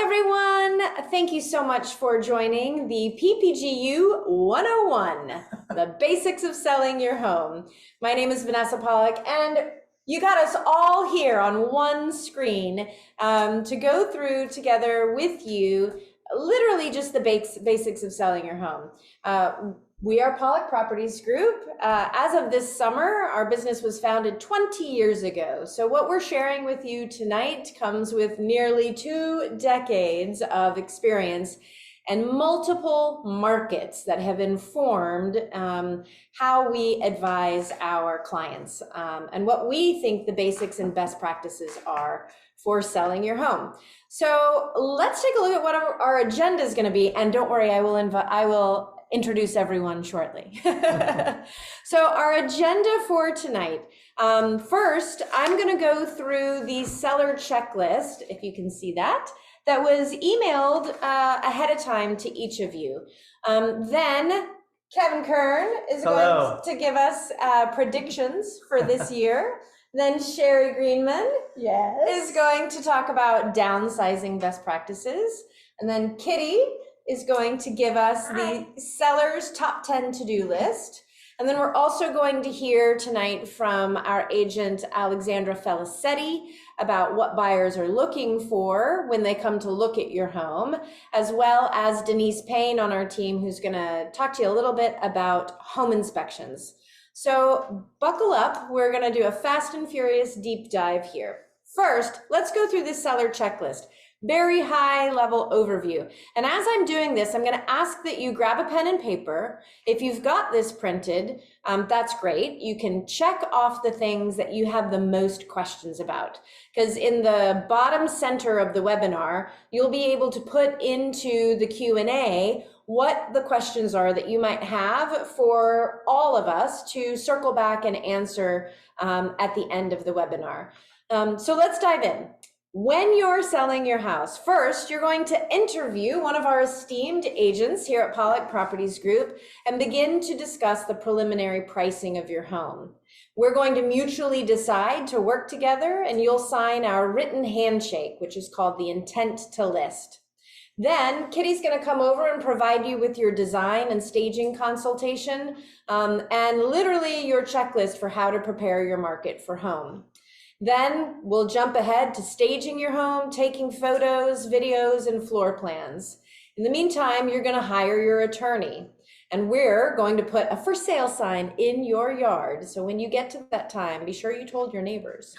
everyone. Thank you so much for joining the PPGU 101, the basics of selling your home. My name is Vanessa Pollock, and you got us all here on one screen to go through together with you, literally just the basics of selling your home. We are Pollock Properties Group. As of this summer, our business was founded 20 years ago. So what we're sharing with you tonight comes with nearly 2 decades of experience and multiple markets that have informed how we advise our clients and what we think the basics and best practices are for selling your home. So let's take a look at what our agenda is going to be. And don't worry, I will introduce everyone shortly. So our agenda for tonight, first, I'm going to go through the seller checklist, if you can see that was emailed ahead of time to each of you. Then Kevin Kern is going to give us predictions for this year. Then Sherry Greenman is going to talk about downsizing best practices. And then Kitty is going to give us the seller's top 10 to-do list. And then we're also going to hear tonight from our agent, Alexandra Felicetti, about what buyers are looking for when they come to look at your home, as well as Denise Payne on our team, who's gonna talk to you a little bit about home inspections. So buckle up, we're gonna do a fast and furious deep dive here. First, let's go through this seller checklist. Very high level overview. And as I'm doing this, I'm going to ask that you grab a pen and paper. If you've got this printed, that's great. You can check off the things that you have the most questions about. Because in the bottom center of the webinar, you'll be able to put into the Q&A what the questions are that you might have for all of us to circle back and answer at the end of the webinar. So let's dive in. When you're selling your house, first, you're going to interview one of our esteemed agents here at Pollock Properties Group and begin to discuss the preliminary pricing of your home. We're going to mutually decide to work together, and you'll sign our written handshake, which is called the intent to list. Then Kitty's going to come over and provide you with your design and staging consultation and literally your checklist for how to prepare your market for home. Then we'll jump ahead to staging your home, taking photos, videos, and floor plans. In the meantime, you're going to hire your attorney, and we're going to put a for sale sign in your yard. So when you get to that time, be sure you told your neighbors.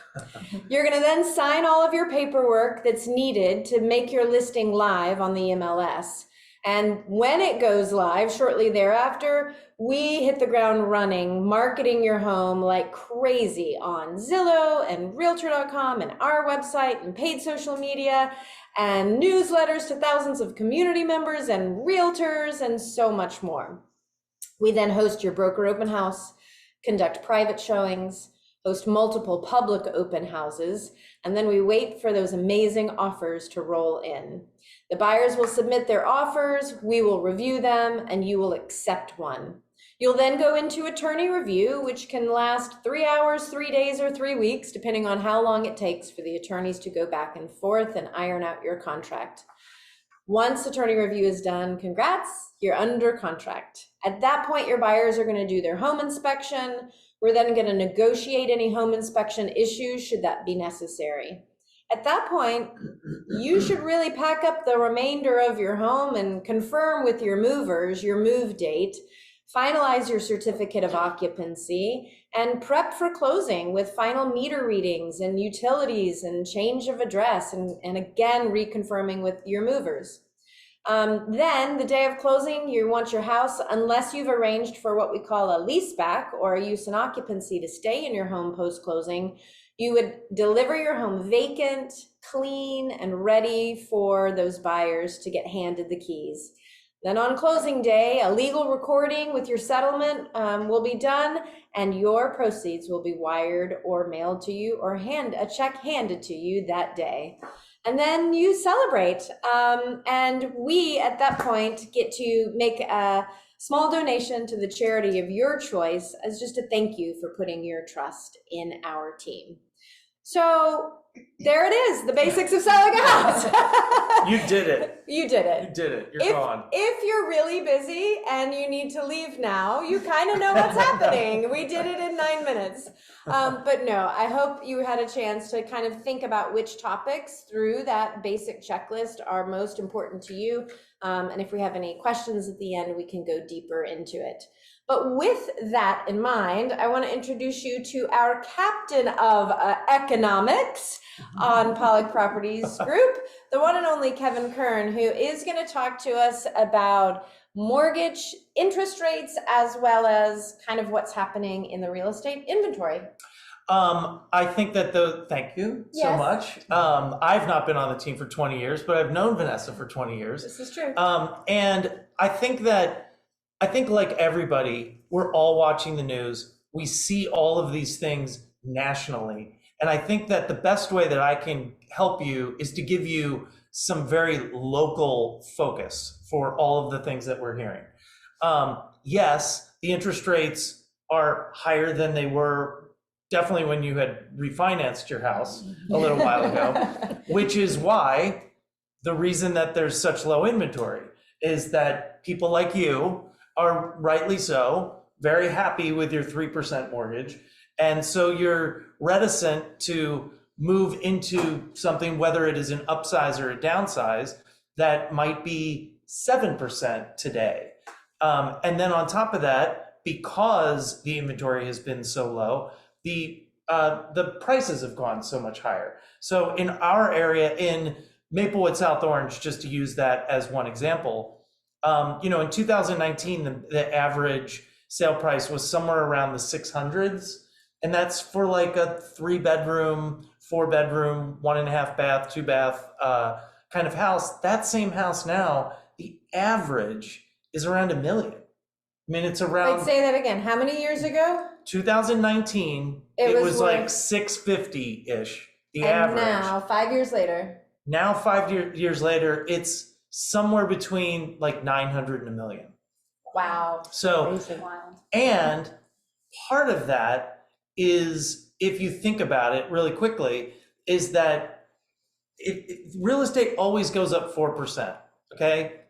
You're going to then sign all of your paperwork that's needed to make your listing live on the MLS. And when it goes live shortly thereafter, we hit the ground running, marketing your home like crazy on Zillow and Realtor.com and our website and paid social media and newsletters to thousands of community members and realtors and so much more. We then host your broker open house, conduct private showings, host multiple public open houses, and then we wait for those amazing offers to roll in. The buyers will submit their offers, we will review them, and you will accept one. You'll then go into attorney review, which can last 3 hours, 3 days, or 3 weeks, depending on how long it takes for the attorneys to go back and forth and iron out your contract. Once attorney review is done, congrats, you're under contract. At that point, your buyers are going to do their home inspection. We're then going to negotiate any home inspection issues should that be necessary. At that point, you should really pack up the remainder of your home and confirm with your movers your move date, finalize your certificate of occupancy, and prep for closing with final meter readings and utilities and change of address, and again, reconfirming with your movers. Then the day of closing, you want your house, unless you've arranged for what we call a lease back or a use and occupancy to stay in your home post-closing, you would deliver your home vacant, clean, and ready for those buyers to get handed the keys. Then on closing day, a legal recording with your settlement will be done, and your proceeds will be wired or mailed to you, or a check handed to you that day. And then you celebrate. And we, at that point, get to make a small donation to the charity of your choice as just a thank you for putting your trust in our team. So there it is, the basics of selling a house. You did it. You did it. You did it. You're gone. If you're really busy and you need to leave now, you kind of know what's happening. We did it in 9 minutes. But no, I hope you had a chance to kind of think about which topics through that basic checklist are most important to you. And if we have any questions at the end, we can go deeper into it. But with that in mind, I want to introduce you to our captain of economics on Pollock Properties Group, the one and only Kevin Kern, who is going to talk to us about mortgage interest rates as well as kind of what's happening in the real estate inventory. I think that thank you so much. I've not been on the team for 20 years, but I've known Vanessa for 20 years. This is true. And I think like everybody, we're all watching the news. We see all of these things nationally. And I think that the best way that I can help you is to give you some very local focus for all of the things that we're hearing. Yes, the interest rates are higher than they were definitely when you had refinanced your house a little while ago, which is why the reason that there's such low inventory is that people like you are rightly so very happy with your 3% mortgage. And so you're reticent to move into something, whether it is an upsize or a downsize, that might be 7% today. And then on top of that, because the inventory has been so low, the prices have gone so much higher. So in our area, in Maplewood, South Orange, just to use that as one example, in 2019, the average sale price was somewhere around the 600s. And that's for like a 3-bedroom, 4-bedroom, 1.5 bath, 2 bath kind of house. That same house now, the average is around $1 million. I mean, it's around. Wait, say that again. How many years ago? 2019, it was like 650-ish, the average. And now, 5 years later. Now, 5 years later, it's somewhere between like 900 and $1 million. Wow. So, and part of that is, if you think about it really quickly, is that real estate always goes up 4%, okay?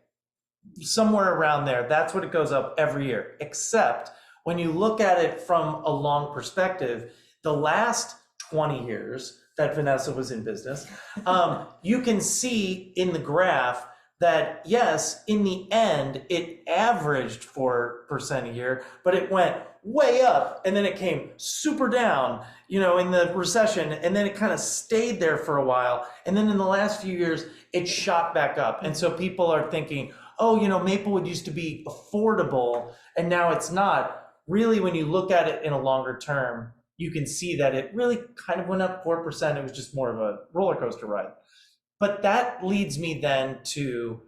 Somewhere around there, that's what it goes up every year, except when you look at it from a long perspective, the last 20 years that Vanessa was in business, you can see in the graph that yes, in the end, it averaged 4% a year, but it went way up and then it came super down, in the recession, and then it kind of stayed there for a while. And then in the last few years, it shot back up. And so people are thinking, oh, Maplewood used to be affordable and now it's not. Really, when you look at it in a longer term, you can see that it really kind of went up 4%. It was just more of a roller coaster ride. But that leads me then to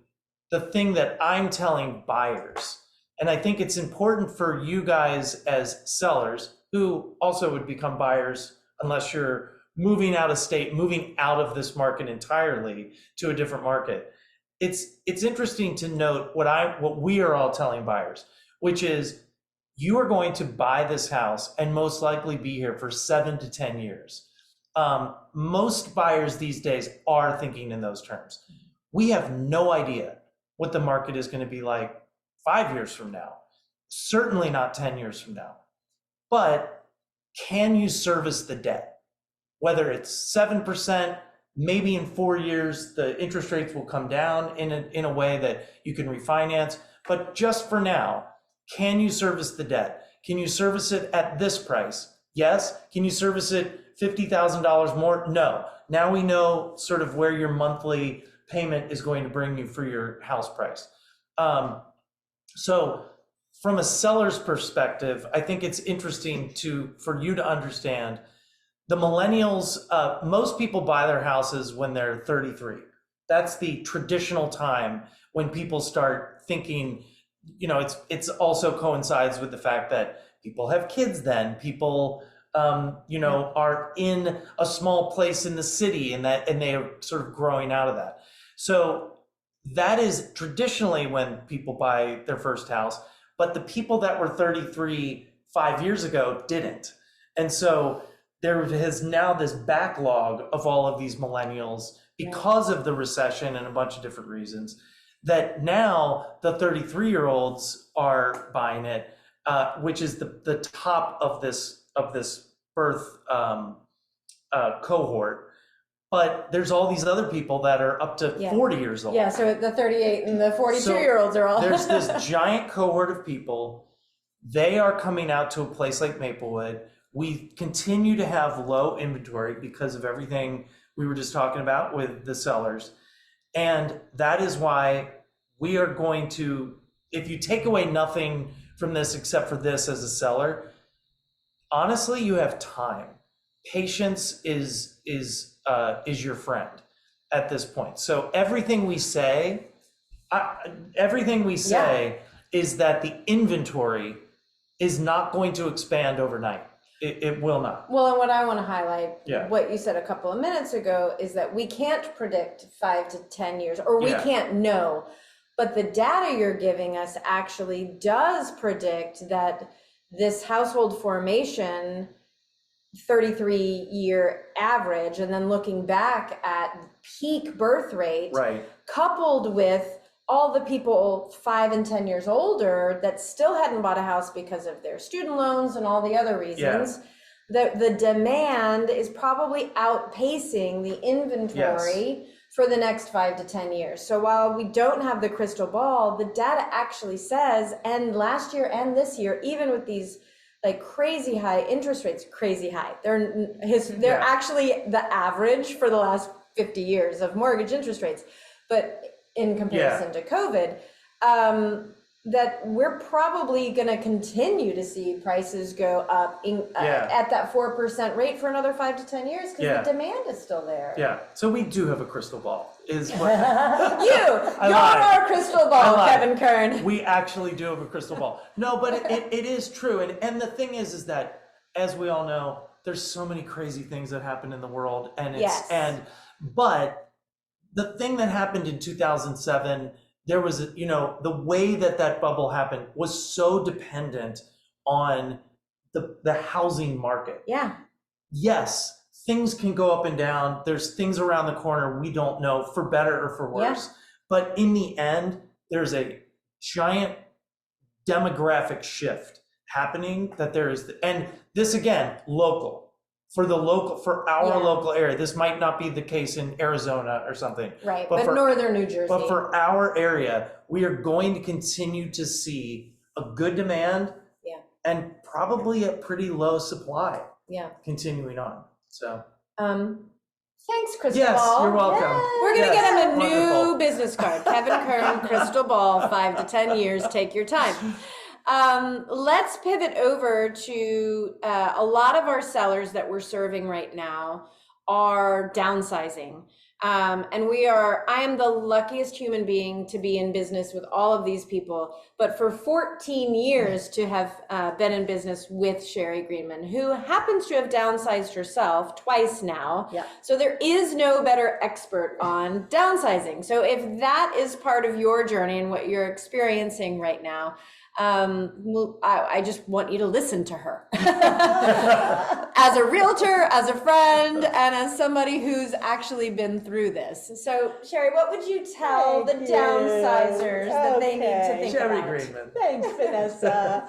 the thing that I'm telling buyers. And I think it's important for you guys as sellers, who also would become buyers unless you're moving out of state, moving out of this market entirely to a different market. It's interesting to note what we are all telling buyers, which is you are going to buy this house and most likely be here for 7 to 10 years. Most buyers these days are thinking in those terms. We have no idea what the market is going to be like 5 years from now, certainly not 10 years from now. But can you service the debt? Whether it's 7%, maybe in 4 years, the interest rates will come down in a way that you can refinance. But just for now, can you service the debt? Can you service it at this price? Yes. Can you service it $50,000 more? No. Now we know sort of where your monthly payment is going to bring you for your house price. So from a seller's perspective, I think it's interesting for you to understand the millennials. Most people buy their houses when they're 33. That's the traditional time when people start thinking. It's also coincides with the fact that people have kids then. People, are in a small place in the city and they are sort of growing out of that. So that is traditionally when people buy their first house, but the people that were 33 5 years ago didn't. And so there has now this backlog of all of these millennials because of the recession and a bunch of different reasons, that now the 33-year-olds are buying it, which is the top of this birth cohort. But there's all these other people that are up to 40 years old. Yeah, so the 38 and the 42-year-olds are all. There's this giant cohort of people. They are coming out to a place like Maplewood. We continue to have low inventory because of everything we were just talking about with the sellers. And that is why we are going to, if you take away nothing from this except for this as a seller, honestly, you have time. Patience is your friend at this point. So everything we say is that the inventory is not going to expand overnight. It will not. Well, and what I want to highlight, Yeah. what you said a couple of minutes ago, is that we can't predict 5 to 10 years, or we can't know. But the data you're giving us actually does predict that this household formation 33-year average, and then looking back at peak birth rate, Right. coupled with all the people 5 and 10 years older that still hadn't bought a house because of their student loans and all the other reasons, the demand is probably outpacing the inventory for the next 5 to 10 years. So while we don't have the crystal ball, the data actually says, and last year and this year, even with these like crazy high interest rates, crazy high, they're actually the average for the last 50 years of mortgage interest rates. But in comparison to COVID, that we're probably going to continue to see prices go up at that 4% rate for another 5 to 10 years because the demand is still there. Yeah. So we do have a crystal ball. Is what you're our crystal ball, Kevin Kern. We actually do have a crystal ball. No, but it is true. And the thing is that, as we all know, there's so many crazy things that happen in the world, and but the thing that happened in 2007, there was, the way that bubble happened was so dependent on the housing market. Yeah. Yes, things can go up and down. There's things around the corner we don't know, for better or for worse. Yeah. But in the end, there's a giant demographic shift happening that there is, and this again, local. For our local area. This might not be the case in Arizona or something. Right, but northern New Jersey. But for our area, we are going to continue to see a good demand and probably a pretty low supply continuing on. So thanks, Crystal Ball. Yes, you're welcome. Yay. We're going to get him a new business card. Kevin Kern, Crystal Ball, 5 to 10 years. Take your time. Let's pivot over to a lot of our sellers that we're serving right now are downsizing. And I am the luckiest human being to be in business with all of these people, but for 14 years to have been in business with Sherry Greenman, who happens to have downsized herself twice now. Yeah. So there is no better expert on downsizing. So if that is part of your journey and what you're experiencing right now, I just want you to listen to her as a realtor, as a friend, and as somebody who's actually been through this. So, Sherry, what would you tell the downsizers that they need to think Sherry about? Greenman. Thanks, Vanessa.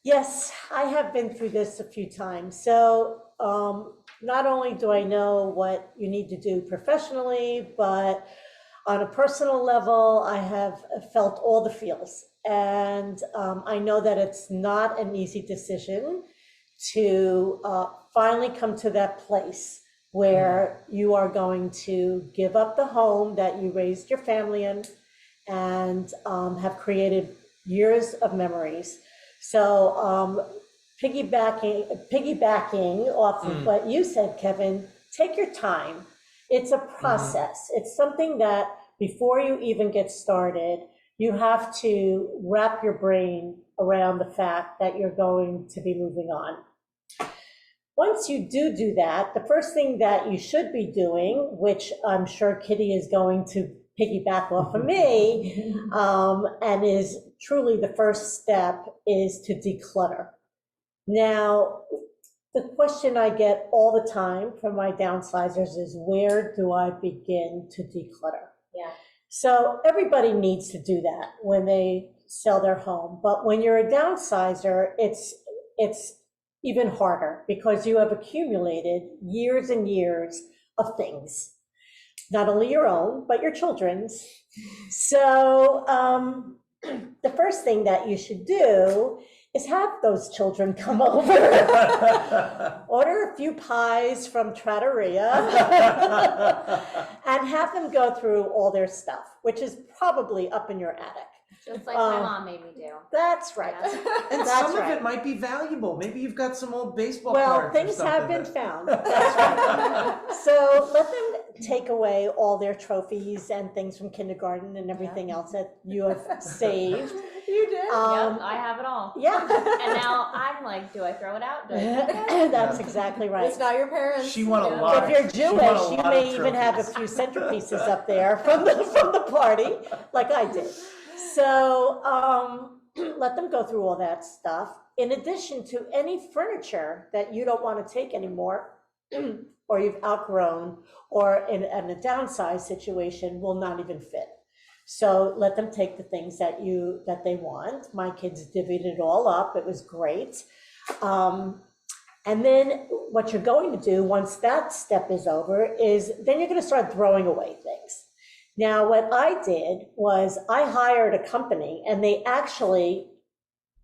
Yes, I have been through this a few times. So not only do I know what you need to do professionally, but on a personal level, I have felt all the feels. And I know that it's not an easy decision to finally come to that place where you are going to give up the home that you raised your family in and have created years of memories. So piggybacking off of what you said, Kevin, take your time. It's a process. It's something that before you even get started, you have to wrap your brain around the fact that you're going to be moving on. Once you do that, the first thing that you should be doing, which I'm sure Kitty is going to piggyback off of me, and is truly the first step, is to declutter. Now, The question I get all the time from my downsizers is, where do I begin to declutter? Yeah. So everybody needs to do that when they sell their home. But when you're a downsizer, it's even harder because you have accumulated years and years of things, not only your own, but your children's. So the first thing that you should do is have those children come over, order a few pies from Trattoria, and have them go through all their stuff, which is probably up in your attic. Just like my mom made me do. That's right. Yeah. And That's some right. of it might be valuable. Maybe you've got some old baseball Well, cards. things or have something been found. That's right. So let them take away all their trophies and things from kindergarten and everything else that you have saved. You did? Yep, I have it all. Yeah. And now I'm like, do I throw it out? Do I That's exactly right. It's not your parents. She won a you know. lot. If you're She won a Jewish, you lot may of even have a trophies. few centerpieces up there from the party, like I did. So let them go through all that stuff. In addition to any furniture that you don't want to take anymore, or you've outgrown, or in a downsized situation will not even fit. So let them take the things that they want. My kids divvied it all up. It was great. And then what you're going to do once that step is over is then you're going to start throwing away things. Now, what I did was I hired a company and they actually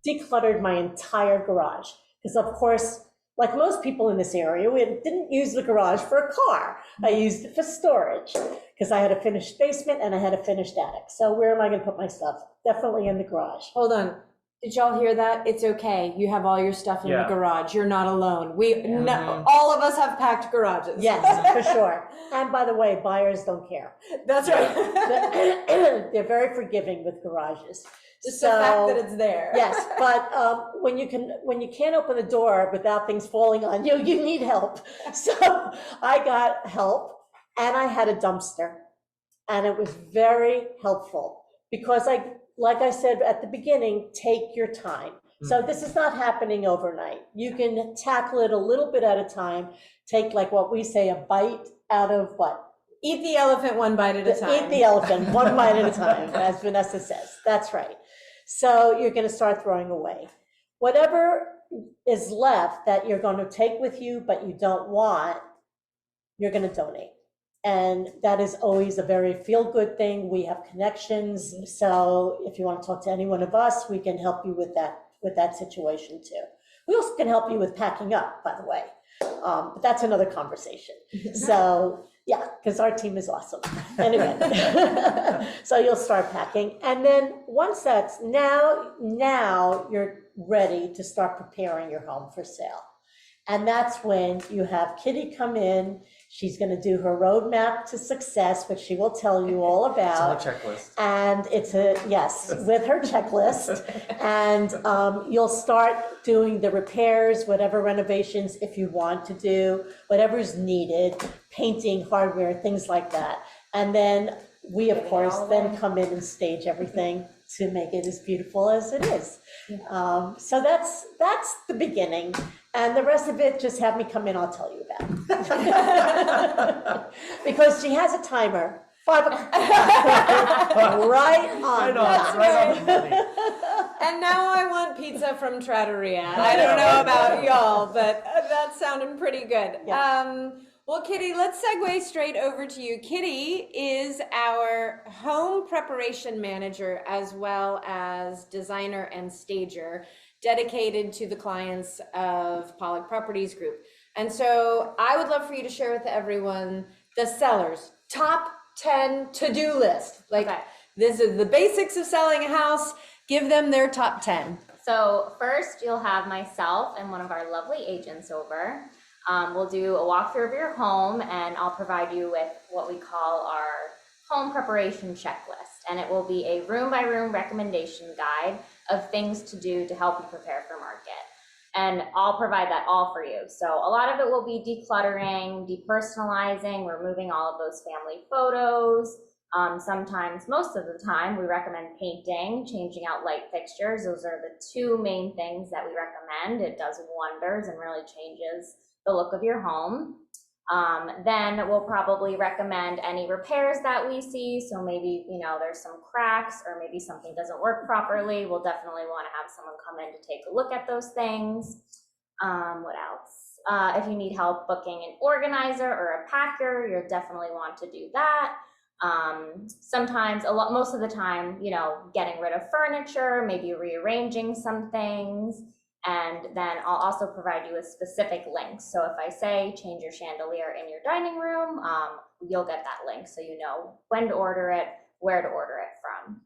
decluttered my entire garage. Because of course, like most people in this area, we didn't use the garage for a car. I used it for storage because I had a finished basement and I had a finished attic. So where am I going to put my stuff? Definitely in the garage. Hold on. Did y'all hear that? It's okay. You have all your stuff in the Yeah. garage. You're not alone. No, Mhm. all of us have packed garages. Yes, for sure. And by the way, buyers don't care. That's right. They're very forgiving with garages. Just the fact that it's there. Yes, but when you can't open the door without things falling on you, you need help. So I got help and I had a dumpster and it was very helpful because like I said at the beginning, take your time. So this is not happening overnight. You can tackle it a little bit at a time. Take like what we say, a bite out of what? Eat the elephant one bite at a time. Eat the elephant one bite at a time, as Vanessa says. That's right. So you're going to start throwing away. Whatever is left that you're going to take with you, but you don't want, you're going to donate. And that is always a very feel-good thing. We have connections. So if you want to talk to any one of us, we can help you with that situation too. We also can help you with packing up, by the way. But that's another conversation. So yeah, because our team is awesome. Anyway, so you'll start packing. And then once that's now you're ready to start preparing your home for sale. And that's when you have Kitty come in. She's going to do her roadmap to success, which she will tell you all about. It's on a checklist. And it's with her checklist. And you'll start doing the repairs, whatever renovations, if you want to do, whatever's needed, painting, hardware, things like that. And then we, of course, then come in and stage everything to make it as beautiful as it is. So that's the beginning. And the rest of it, just have me come in, I'll tell you about. Because she has a timer, 5 o'clock. Right on. Right on the money. And now I want pizza from Trattoria. I don't know about y'all, but that's sounding pretty good. Yeah. Well, Kitty, let's segue straight over to you. Kitty is our home preparation manager as well as designer and stager, dedicated to the clients of Pollock Properties Group. And so I would love for you to share with everyone the sellers' top 10 to-do list. Like, Okay. This is the basics of selling a house. Give them their top 10. So first, you'll have myself and one of our lovely agents over. We'll do a walkthrough of your home, and I'll provide you with what we call our home preparation checklist. And it will be a room-by-room recommendation guide of things to do to help you prepare for market. And I'll provide that all for you. So a lot of it will be decluttering, depersonalizing, removing all of those family photos, Sometimes, most of the time, we recommend painting, changing out light fixtures. Those are the two main things that we recommend. It does wonders and really changes the look of your home. Then we'll probably recommend any repairs that we see. So maybe, there's some cracks or maybe something doesn't work properly. We'll definitely want to have someone come in to take a look at those things. What else? If you need help booking an organizer or a packer, you'll definitely want to do that. Sometimes, most of the time, getting rid of furniture, maybe rearranging some things. And then I'll also provide you with specific links. So if I say change your chandelier in your dining room, you'll get that link so you know when to order it, where to order it from.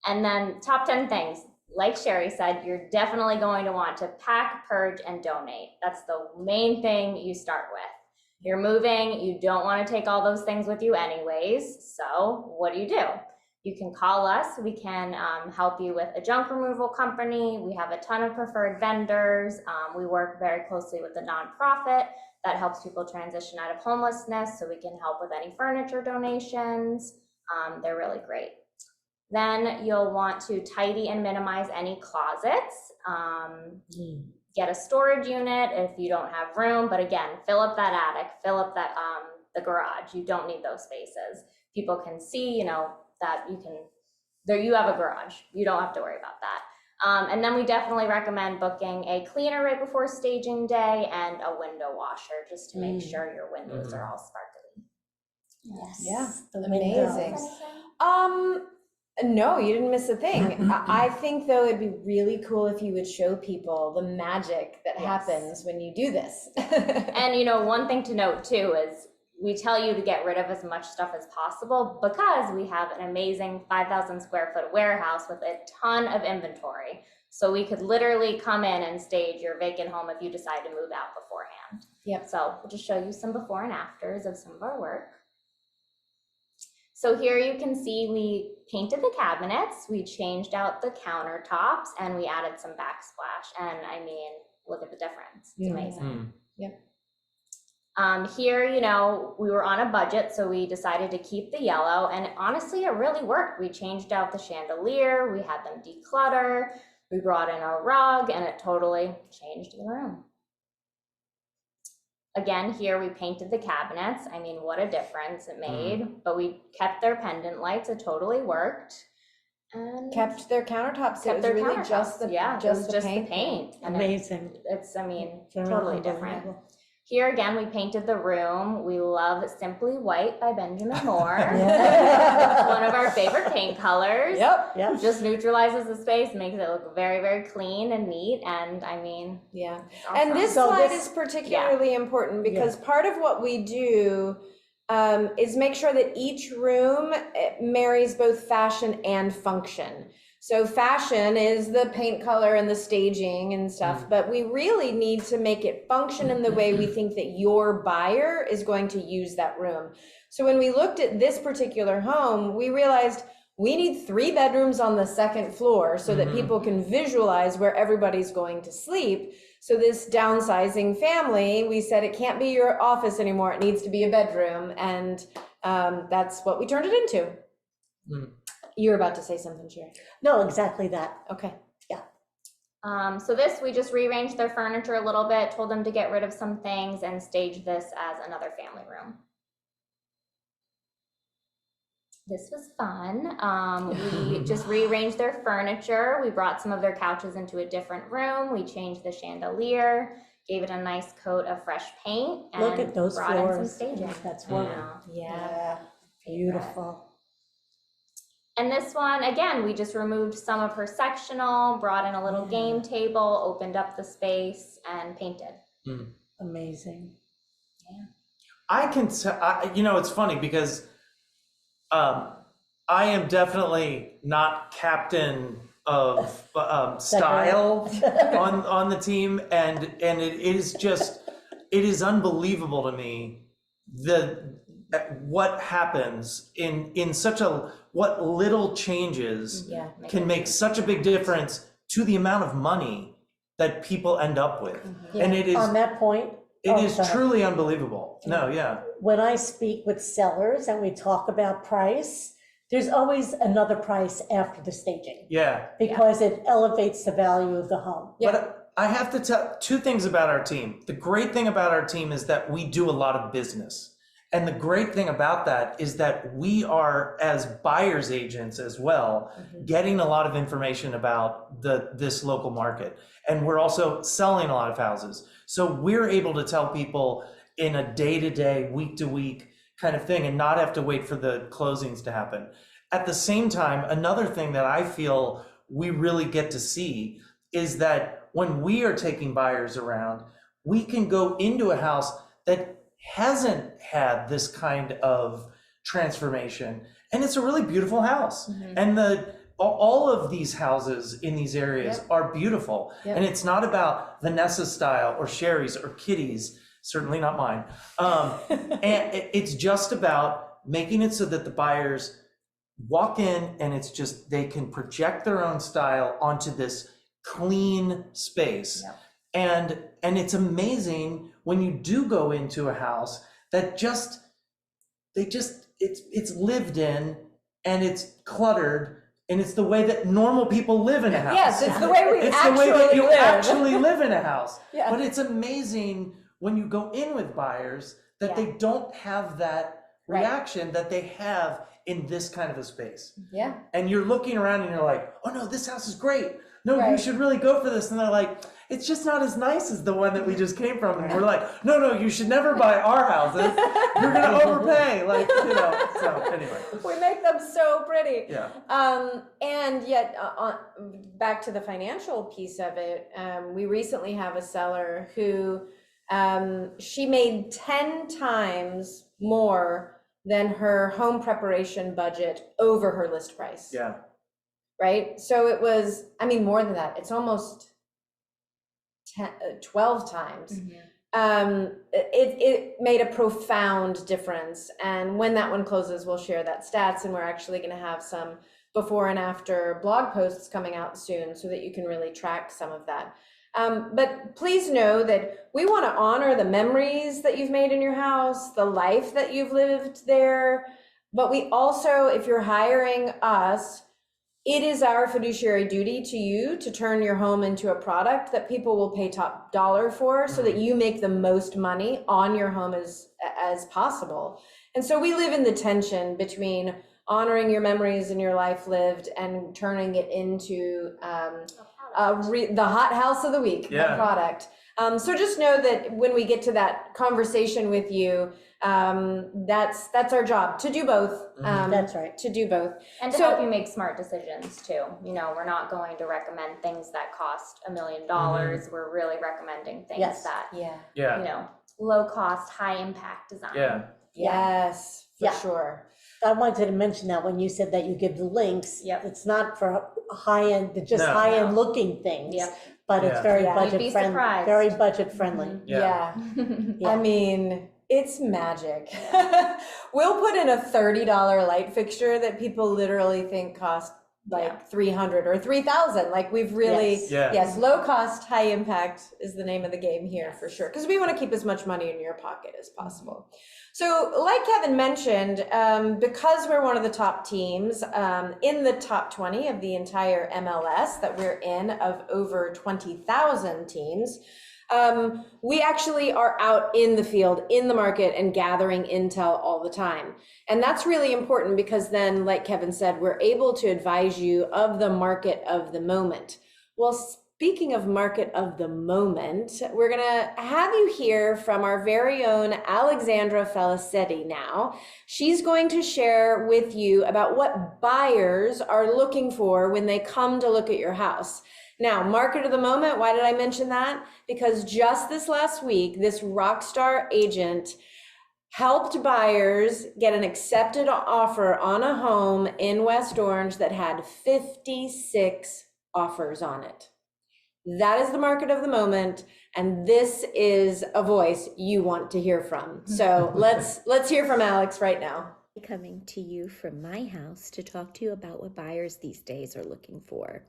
And then top 10 things, like Sherry said, you're definitely going to want to pack, purge, and donate. That's the main thing you start with. You're moving, you don't want to take all those things with you anyways, so what do? You can call us. We can help you with a junk removal company. We have a ton of preferred vendors. We work very closely with a nonprofit that helps people transition out of homelessness, so we can help with any furniture donations. They're really great. Then you'll want to tidy and minimize any closets. Get a storage unit if you don't have room, but again, fill up that attic, fill up that the garage. You don't need those spaces. People can see, that you have a garage. You don't have to worry about that. And then we definitely recommend booking a cleaner right before staging day and a window washer just to make sure your windows are all sparkly. Yes. Yeah, The amazing. windows. No, you didn't miss a thing. I think though it'd be really cool if you would show people the magic that happens when you do this. And one thing to note too is we tell you to get rid of as much stuff as possible because we have an amazing 5,000 square foot warehouse with a ton of inventory. So we could literally come in and stage your vacant home if you decide to move out beforehand. Yep. So we'll just show you some before and afters of some of our work. So here you can see we painted the cabinets, we changed out the countertops, and we added some backsplash. And I mean, look at the difference. It's amazing. Yep. Here, we were on a budget, so we decided to keep the yellow, and honestly, it really worked. We changed out the chandelier, we had them declutter, we brought in a rug, and it totally changed the room. Again, here we painted the cabinets. I mean, what a difference it made, but we kept their pendant lights. It totally worked. And Kept their countertops. kept It was their really countertops. just the paint. And Amazing. it's They're totally different. unbelievable. Here again, we painted the room. We love Simply White by Benjamin Moore. Yeah. One of our favorite paint colors. Yep. Just neutralizes the space, makes it look very, very clean and neat. And I mean, Yeah. it's awesome. And this So slide this- is particularly important because part of what we do is make sure that each room marries both fashion and function. So fashion is the paint color and the staging and stuff, but we really need to make it function in the way we think that your buyer is going to use that room. So when we looked at this particular home, we realized we need 3 bedrooms on the second floor so that people can visualize where everybody's going to sleep. So this downsizing family, we said it can't be your office anymore. It needs to be a bedroom. And that's what we turned it into. You were about to say something, Sherry. No, exactly that. Okay. so this, we just rearranged their furniture a little bit, told them to get rid of some things and staged this as another family room. This was fun. We just rearranged their furniture. We brought some of their couches into a different room. We changed the chandelier, gave it a nice coat of fresh paint, and Look at those brought in some floors. staging. That's I wonderful. know. Yeah. Beautiful. And this one, again, we just removed some of her sectional, brought in a little game table, opened up the space, and painted. Amazing. I can tell, it's funny because I am definitely not captain of style on the team, and it is unbelievable to me what happens in such what little changes can make such a big difference to the amount of money that people end up with. And it is On that point. truly unbelievable. No, yeah. When I speak with sellers and we talk about price, there's always another price after the staging Yeah. because it elevates the value of the home. Yeah. But I have to tell two things about our team. The great thing about our team is that we do a lot of business. And the great thing about that is that we are, as buyer's agents as well, getting a lot of information about this local market. And we're also selling a lot of houses. So we're able to tell people in a day-to-day, week-to-week kind of thing and not have to wait for the closings to happen. At the same time, another thing that I feel we really get to see is that when we are taking buyers around, we can go into a house that hasn't had this kind of transformation, and it's a really beautiful house. And all of these houses in these areas are beautiful. And it's not about Vanessa style or Sherry's or Kitty's, certainly not mine. And it's just about making it so that the buyers walk in and it's just, they can project their own style onto this clean space. And it's amazing when you do go into a house that it's lived in and it's cluttered and it's the way that normal people live in a house. Yes, it's the way we It's the actually way that you live. actually live in a house. Yeah. But it's amazing when you go in with buyers that they don't have that reaction that they have in this kind of a space. Yeah. And you're looking around and you're like, oh no, this house is great. No, you Right. should really go for this. And they're like, it's just not as nice as the one that we just came from. And we're like, no, you should never buy our houses. You're gonna overpay. Like, so anyway. We make them so pretty. Yeah. And yet, back to the financial piece of it, we recently have a seller who she made 10 times more than her home preparation budget over her list price. Yeah. Right? So it was, I mean, more than that. It's almost 12 times. It made a profound difference. And when that one closes, we'll share that stats. And we're actually going to have some before and after blog posts coming out soon so that you can really track some of that. But please know that we want to honor the memories that you've made in your house, the life that you've lived there. But we also, if you're hiring us, it is our fiduciary duty to you to turn your home into a product that people will pay top dollar for so that you make the most money on your home as possible. And so we live in the tension between honoring your memories and your life lived and turning it into the hot house of the week, the product. So just know that when we get to that conversation with you, that's our job, to do both. That's right. To do both. And to help you make smart decisions too. You know, we're not going to recommend things that cost $1 million. We're really recommending things that, you know, low cost, high impact design. Yes, for sure. I wanted to mention that when you said that you give the links, it's not for high-end, just No. high-end looking things, but it's very Yeah. budget You'd be friendly, surprised. very budget friendly. Yeah. I mean, it's magic. We'll put in a $30 light fixture that people literally think cost like $300 or $3,000. Like we've really, yes, low cost, high impact is the name of the game here for sure. Because we want to keep as much money in your pocket as possible. So like Kevin mentioned, because we're one of the top teams in the top 20 of the entire MLS that we're in of over 20,000 teams, we actually are out in the field, in the market, and gathering intel all the time. And that's really important because then, like Kevin said, we're able to advise you of the market of the moment. Well, speaking of market of the moment, we're gonna have you hear from our very own Alexandra Felicetti now. She's going to share with you about what buyers are looking for when they come to look at your house. Now, market of the moment, why did I mention that? Because just this last week, this rock star agent helped buyers get an accepted offer on a home in West Orange that had 56 offers on it. That is the market of the moment, and this is a voice you want to hear from. So let's hear from Alex right now. Coming to you from my house to talk to you about what buyers these days are looking for.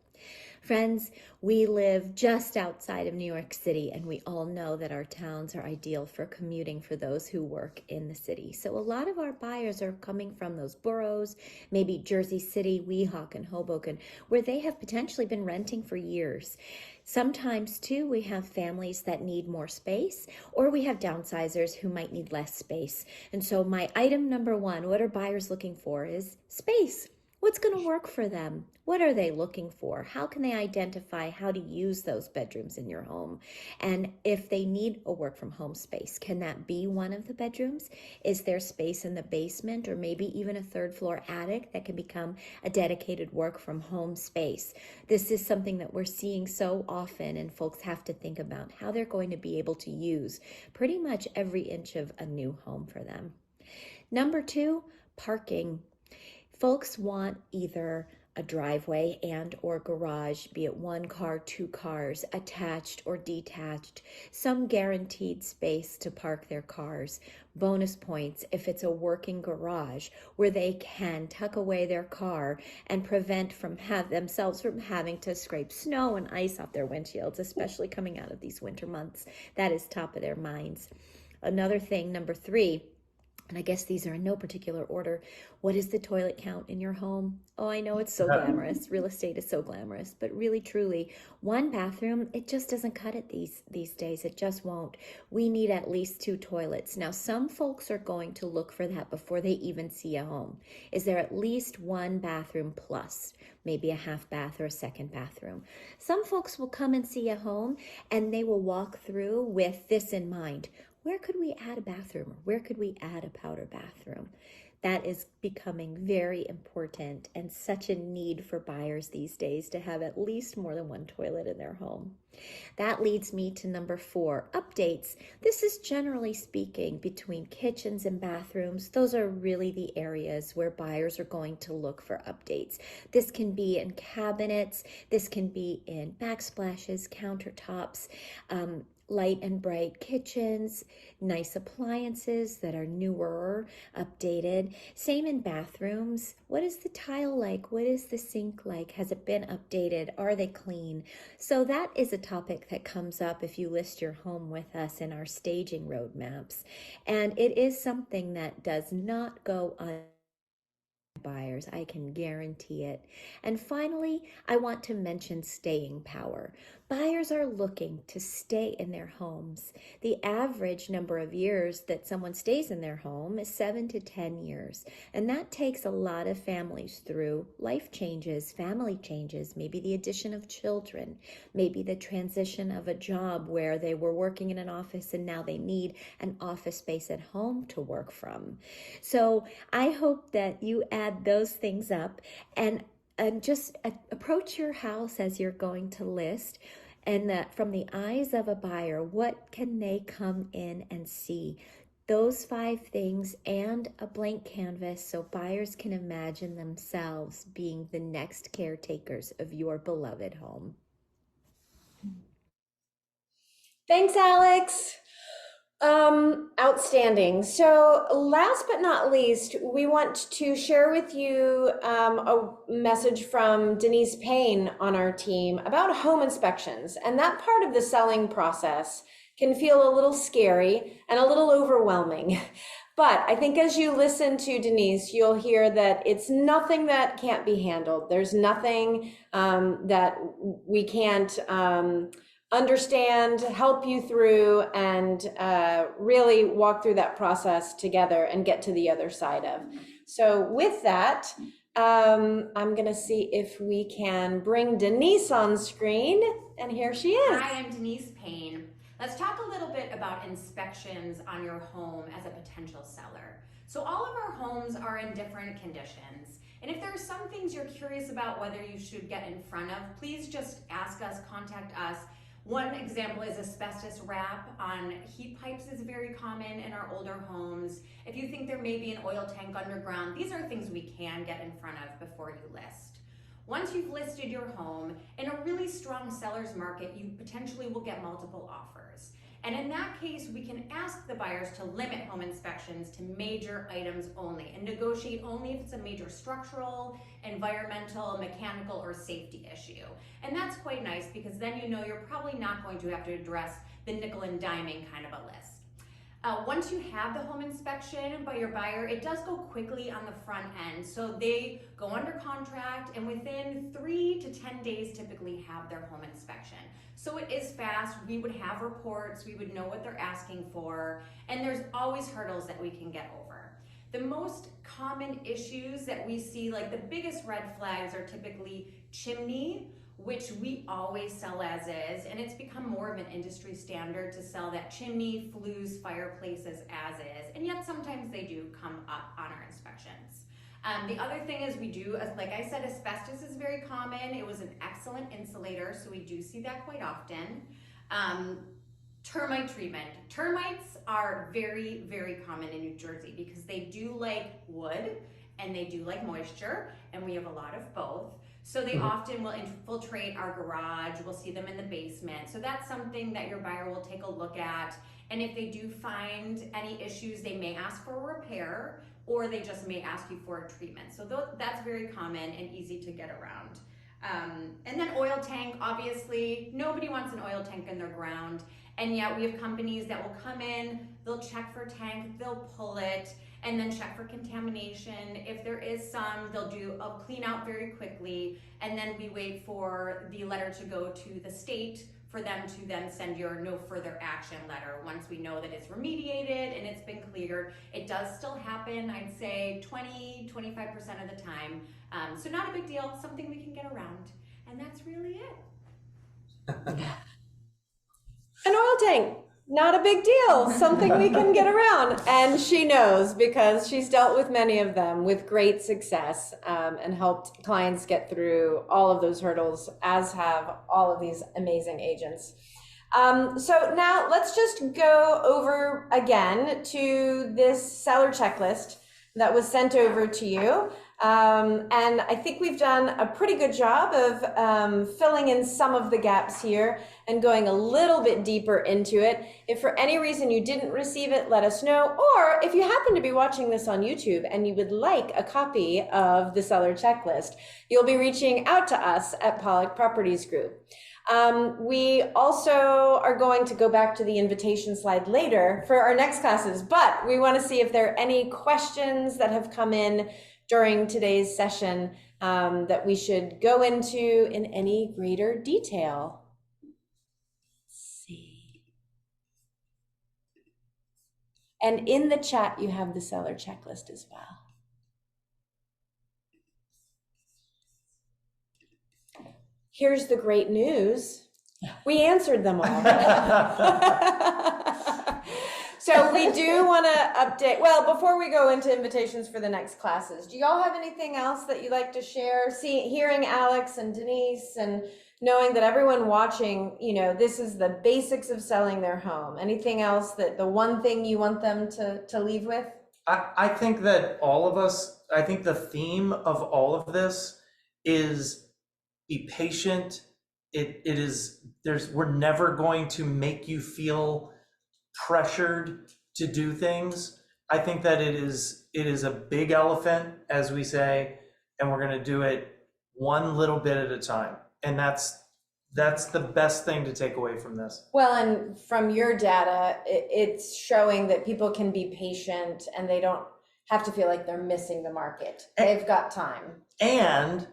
Friends, we live just outside of New York City, and we all know that our towns are ideal for commuting for those who work in the city. So a lot of our buyers are coming from those boroughs, maybe Jersey City, Weehawken, Hoboken, where they have potentially been renting for years. Sometimes, too, we have families that need more space, or we have downsizers who might need less space. And so my item number one, what are buyers looking for, is space. What's going to work for them? What are they looking for? How can they identify how to use those bedrooms in your home? And if they need a work from home space, can that be one of the bedrooms? Is there space in the basement or maybe even a third floor attic that can become a dedicated work from home space? This is something that we're seeing so often, and folks have to think about how they're going to be able to use pretty much every inch of a new home for them. Number two, parking. Folks want either a driveway and or garage, be it one car, two cars, attached or detached, some guaranteed space to park their cars. Bonus points if it's a working garage where they can tuck away their car and prevent themselves from having to scrape snow and ice off their windshields, especially coming out of these winter months. That is top of their minds. Another thing, number three, and I guess these are in no particular order. What is the toilet count in your home? Oh, I know it's so glamorous. Real estate is so glamorous, but really, truly, one bathroom, it just doesn't cut it these days. It just won't. We need at least 2 toilets. Now, some folks are going to look for that before they even see a home. Is there at least 1 bathroom plus, maybe a half bath or a second bathroom? Some folks will come and see a home and they will walk through with this in mind. Where could we add a bathroom? Where could we add a powder bathroom? That is becoming very important and such a need for buyers these days to have at least more than 1 toilet in their home. That leads me to number 4, updates. This is generally speaking between kitchens and bathrooms. Those are really the areas where buyers are going to look for updates. This can be in cabinets, this can be in backsplashes, countertops, light and bright kitchens, nice appliances that are newer, updated. Same in bathrooms. What is the tile like? What is the sink like? Has it been updated? Are they clean? So that is a topic that comes up if you list your home with us in our staging roadmaps. And it is something that does not go buyers, I can guarantee it. And finally, I want to mention staying power. Buyers are looking to stay in their homes. The average number of years that someone stays in their home is 7 to 10 years. And that takes a lot of families through life changes, family changes, maybe the addition of children, maybe the transition of a job where they were working in an office and now they need an office space at home to work from. So I hope that you add those things up and just approach your house as you're going to list, and that from the eyes of a buyer, what can they come in and see? Those 5 things and a blank canvas so buyers can imagine themselves being the next caretakers of your beloved home. Thanks, Alex. Outstanding. So last but not least, we want to share with you a message from Denise Payne on our team about home inspections. And that part of the selling process can feel a little scary and a little overwhelming. But I think as you listen to Denise, you'll hear that it's nothing that can't be handled. There's nothing that we can't understand, help you through, and really walk through that process together and get to the other side of. So with that, I'm gonna see if we can bring Denise on screen, and here she is. Hi, I'm Denise Payne. Let's talk a little bit about inspections on your home as a potential seller. So all of our homes are in different conditions. And if there are some things you're curious about whether you should get in front of, please just ask us, contact us. One example is asbestos wrap on heat pipes is very common in our older homes. If you think there may be an oil tank underground, these are things we can get in front of before you list. Once you've listed your home, in a really strong seller's market, you potentially will get multiple offers. And in that case, we can ask the buyers to limit home inspections to major items only and negotiate only if it's a major structural, environmental, mechanical, or safety issue. And that's quite nice because then you know you're probably not going to have to address the nickel and diming kind of a list. Once you have the home inspection by your buyer, it does go quickly on the front end. So they go under contract and within 3 to 10 days typically have their home inspection. So it is fast. We would have reports, we would know what they're asking for, and there's always hurdles that we can get over. The most common issues that we see, like the biggest red flags, are typically chimney, which we always sell as is, and it's become more of an industry standard to sell that chimney, flues, fireplaces as is, and yet sometimes they do come up on our inspections. The other thing is we do, like I said, asbestos is very common. It was an excellent insulator, so we do see that quite often. Termite treatment. Termites are very, very common in New Jersey because they do like wood and they do like moisture, and we have a lot of both. So they often will infiltrate our garage. We'll see them in the basement. So that's something that your buyer will take a look at. And if they do find any issues, they may ask for a repair, or they just may ask you for a treatment. So that's very common and easy to get around. And then oil tank, obviously, nobody wants an oil tank in their ground. And yet we have companies that will come in, they'll check for tank, they'll pull it, and then check for contamination. If there is some, they'll do a clean out very quickly, and then we wait for the letter to go to the state for them to then send your no further action letter once we know that it's remediated and it's been cleared. It does still happen, I'd say 20-25% of the time. So not a big deal, something we can get around, and that's really it. An oil tank, not a big deal, something we can get around. And she knows because she's dealt with many of them with great success, and helped clients get through all of those hurdles, as have all of these amazing agents. So now let's just go over again to this seller checklist that was sent over to you. And I think we've done a pretty good job of filling in some of the gaps here and going a little bit deeper into it. If for any reason you didn't receive it, let us know. Or if you happen to be watching this on YouTube and you would like a copy of the seller checklist, you'll be reaching out to us at Pollock Properties Group. We also are going to go back to the invitation slide later for our next classes, but we want to see if there are any questions that have come in during today's session that we should go into in any greater detail. Let's see. And in the chat, you have the seller checklist as well. Here's the great news. We answered them all. So we do want to update. Well, before we go into invitations for the next classes, do y'all have anything else that you'd like to share? Hearing Alex and Denise and knowing that everyone watching, you know, this is the basics of selling their home. Anything else that the one thing you want them to leave with? I think that all of us, I think the theme of all of this is be patient. We're never going to make you feel pressured to do things. I think that it is a big elephant, as we say, and we're going to do it one little bit at a time. And that's the best thing to take away from this. Well, and from your data, it's showing that people can be patient and they don't have to feel like they're missing the market. They've got time. And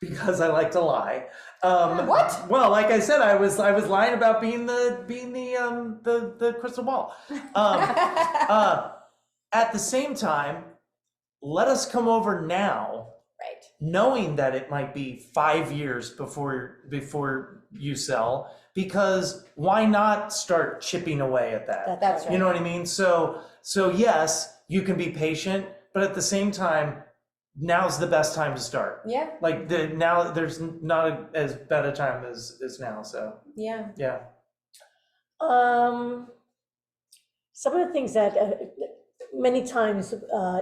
because I like to lie. What? Well, like I said, I was lying about being the crystal ball. At the same time, let us come over now, Right. knowing that it might be 5 years before you sell, because why not start chipping away at that? That's right. You know what I mean? So yes, you can be patient, but at the same time, now's the best time to start. Yeah. Like now there's not as bad a time as now. So Yeah. yeah. Some of the things that many times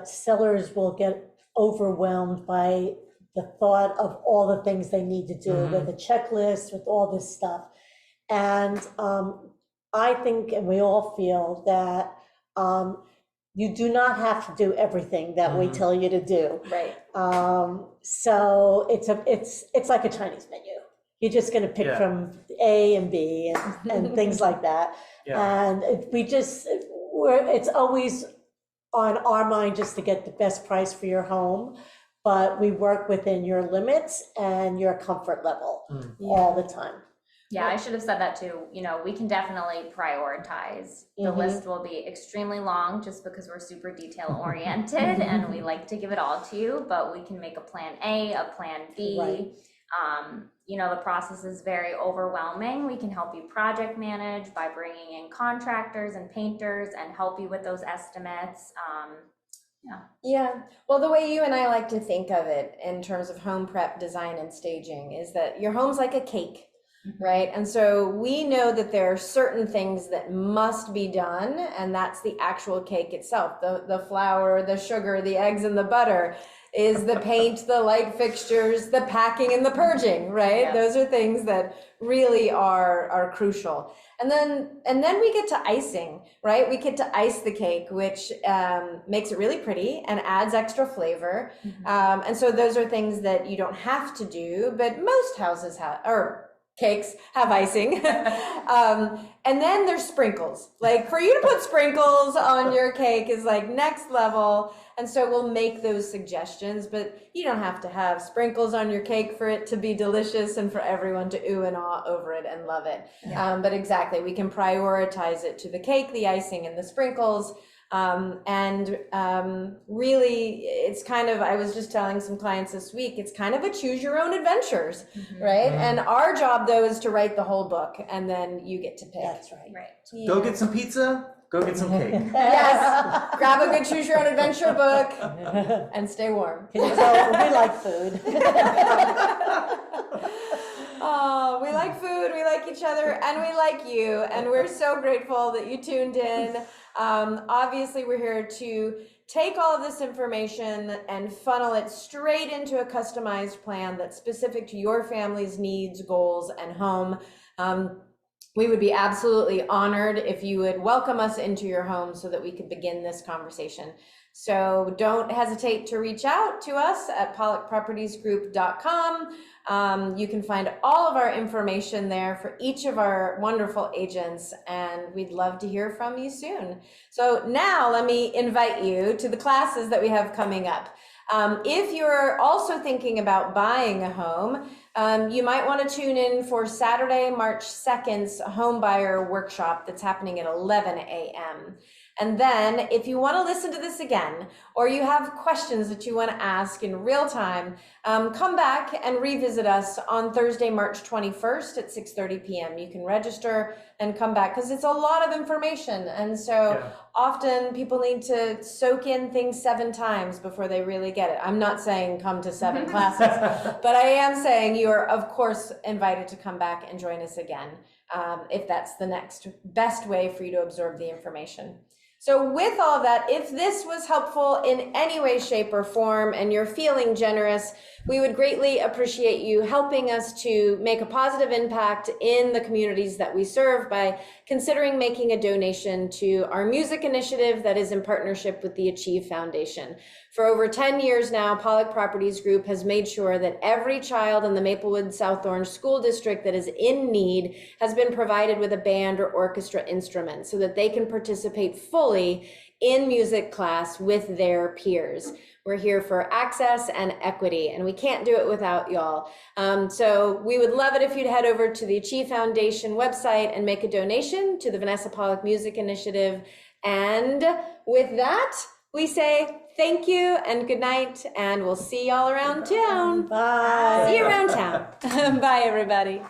sellers will get overwhelmed by the thought of all the things they need to do with a checklist, with all this stuff. And I think, and we all feel that you do not have to do everything that we tell you to do. Right. So it's like a Chinese menu. You're just going to pick from A and B and things like that. And it's always on our mind just to get the best price for your home, but we work within your limits and your comfort level all the time. Yeah, I should have said that too. You know, we can definitely prioritize. The list will be extremely long just because we're super detail oriented and we like to give it all to you, but we can make a plan A, a plan B. Right. You know, the process is very overwhelming. We can help you project manage by bringing in contractors and painters and help you with those estimates. Yeah. Well, the way you and I like to think of it in terms of home prep, design, and staging is that your home's like a cake. Right. And so we know that there are certain things that must be done, and that's the actual cake itself. The flour, the sugar, the eggs, and the butter is the paint, the light fixtures, the packing, and the purging, right? Yeah. Those are things that really are crucial. And then we get to icing, right? We get to ice the cake, which makes it really pretty and adds extra flavor. And so those are things that you don't have to do, but most houses have, or cakes have icing. And then there's sprinkles. Like for you to put sprinkles on your cake is like next level. And so we'll make those suggestions, but you don't have to have sprinkles on your cake for it to be delicious and for everyone to ooh and ah over it and love it. But exactly, we can prioritize it to the cake, the icing, and the sprinkles. Really, it's kind of, I was just telling some clients this week, it's kind of a choose your own adventures, right? And our job though is to write the whole book and then you get to pick. That's right. Right. Go get some pizza, go get some cake. Yes, grab a good choose your own adventure book and stay warm. Can you tell we like food? Oh, we like food, we like each other, and we like you, and we're so grateful that you tuned in. Obviously, we're here to take all of this information and funnel it straight into a customized plan that's specific to your family's needs, goals, and home. We would be absolutely honored if you would welcome us into your home so that we could begin this conversation. So don't hesitate to reach out to us at pollockpropertiesgroup.com. You can find all of our information there for each of our wonderful agents, and we'd love to hear from you soon. So now let me invite you to the classes that we have coming up. If you're also thinking about buying a home, you might want to tune in for Saturday, March 2nd's home buyer workshop that's happening at 11 a.m. And then if you want to listen to this again, or you have questions that you want to ask in real time, come back and revisit us on Thursday, March 21st at 6:30 p.m. You can register and come back because it's a lot of information. And so often people need to soak in things 7 times before they really get it. I'm not saying come to 7 classes, but I am saying you are, of course, invited to come back and join us again if that's the next best way for you to absorb the information. So with all of that, if this was helpful in any way, shape, or form, and you're feeling generous, we would greatly appreciate you helping us to make a positive impact in the communities that we serve by considering making a donation to our music initiative that is in partnership with the Achieve Foundation. For over 10 years now, Pollock Properties Group has made sure that every child in the Maplewood South Orange School District that is in need has been provided with a band or orchestra instrument so that they can participate fully in music class with their peers. We're here for access and equity, and we can't do it without y'all. So we would love it if you'd head over to the Achieve Foundation website and make a donation to the Vanessa Pollock Music Initiative. And with that, we say thank you and good night, and we'll see y'all around town. Bye. See you around town. Bye, everybody.